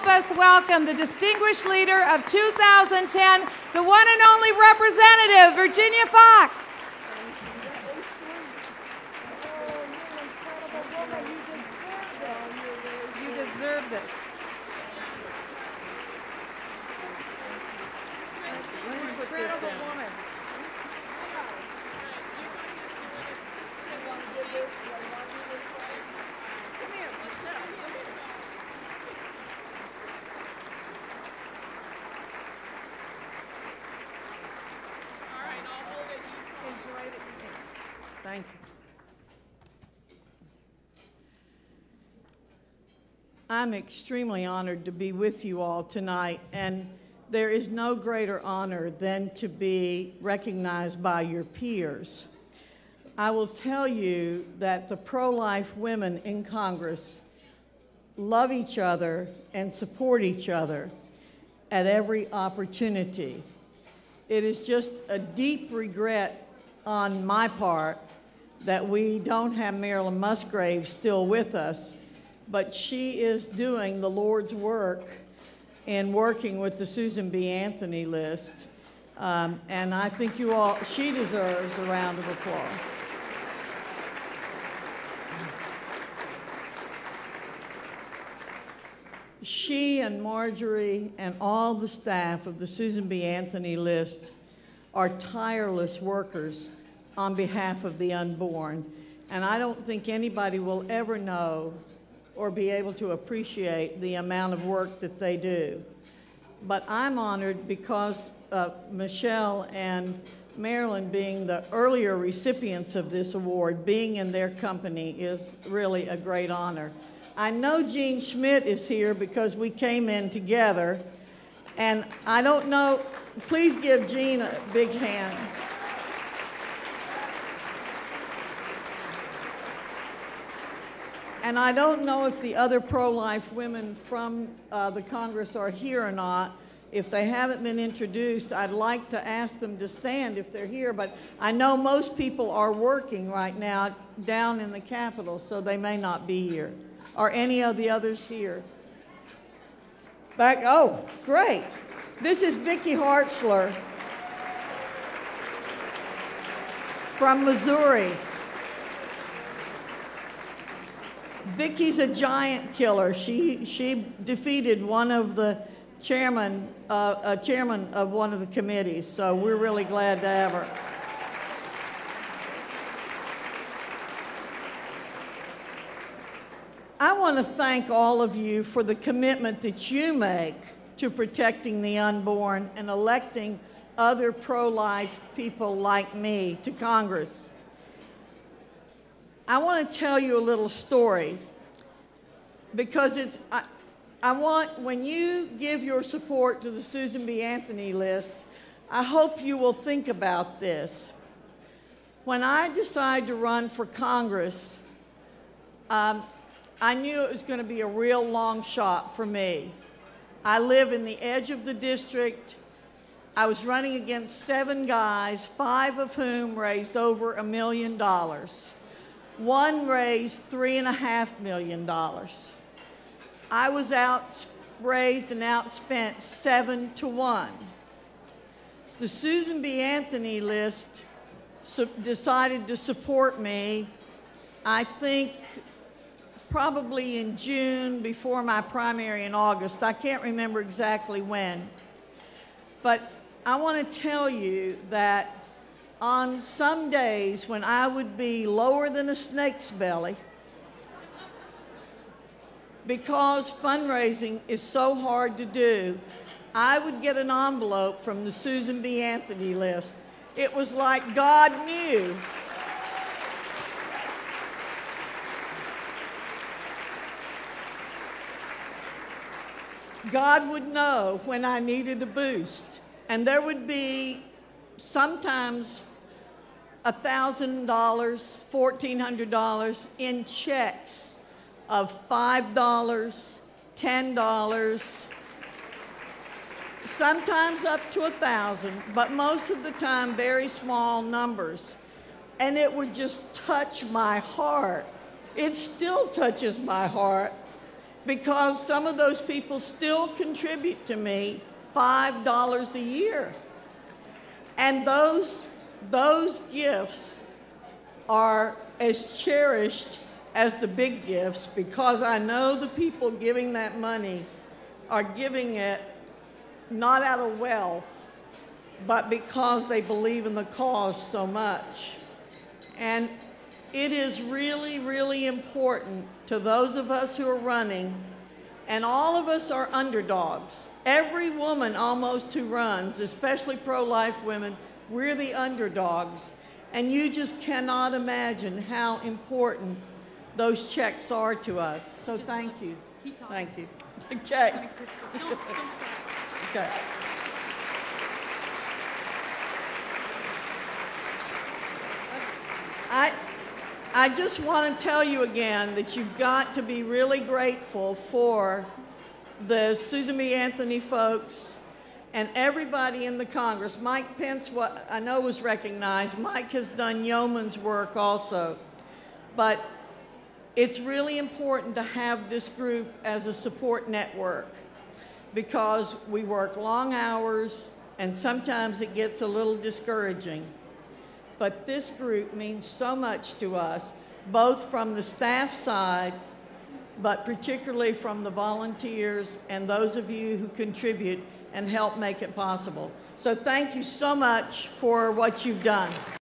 help us welcome the distinguished leader of 2010, the one and only Representative Virginia Foxx. You deserve this. Incredible woman. Thank you. I'm extremely honored to be with you all tonight, and there is no greater honor than to be recognized by your peers. I will tell you that the pro-life women in Congress love each other and support each other at every opportunity. It is just a deep regret on my part that we don't have Marilyn Musgrave still with us, but she is doing the Lord's work in working with the Susan B. Anthony list. And I think you all, she deserves a round of applause. She and Marjorie and all the staff of the Susan B. Anthony list are tireless workers on behalf of the unborn. And I don't think anybody will ever know or be able to appreciate the amount of work that they do. But I'm honored because Michele and Marilyn, being the earlier recipients of this award, being in their company is really a great honor. I know Jean Schmidt is here because we came in together, and I don't know, please give Jean a big hand. And I don't know if the other pro-life women from the Congress are here or not. If they haven't been introduced, I'd like to ask them to stand if they're here, but I know most people are working right now down in the Capitol, so they may not be here. Are any of the others here? Back, oh, great. This is Vicki Hartzler from Missouri. Vicki's a giant killer. She defeated one of the chairman of one of the committees, so we're really glad to have her. I want to thank all of you for the commitment that you make to protecting the unborn and electing other pro-life people like me to Congress. I want to tell you a little story because I want, when you give your support to the Susan B. Anthony list, I hope you will think about this. When I decided to run for Congress, I knew it was going to be a real long shot for me. I live in the edge of the district. I was running against 7 guys, 5 of whom raised over $1 million. One raised $3.5 million. I was outraised and outspent 7-1. The Susan B. Anthony list decided to support me, I think, probably in June before my primary in August. I can't remember exactly when. But I want to tell you that on some days when I would be lower than a snake's belly, because fundraising is so hard to do, I would get an envelope from the Susan B. Anthony list. It was like God knew. God would know when I needed a boost. And there would be sometimes $1,000, $1,400 in checks of $5, $10, sometimes up to $1,000, but most of the time very small numbers. And it would just touch my heart. It still touches my heart because some of those people still contribute to me $5 a year. And those gifts are as cherished as the big gifts, because I know the people giving that money are giving it not out of wealth, but because they believe in the cause so much. And it is really, really important to those of us who are running, and all of us are underdogs. Every woman almost who runs, especially pro-life women, we're the underdogs. And you just cannot imagine how important those checks are to us. So thank you. Thank you. Okay. Okay. I just want to tell you again that you've got to be really grateful for the Susan B. Anthony folks and everybody in the Congress. Mike Pence, what I know was recognized. Mike has done yeoman's work also. But it's really important to have this group as a support network, because we work long hours and sometimes it gets a little discouraging. But this group means so much to us, both from the staff side, but particularly from the volunteers and those of you who contribute and help make it possible. So thank you so much for what you've done.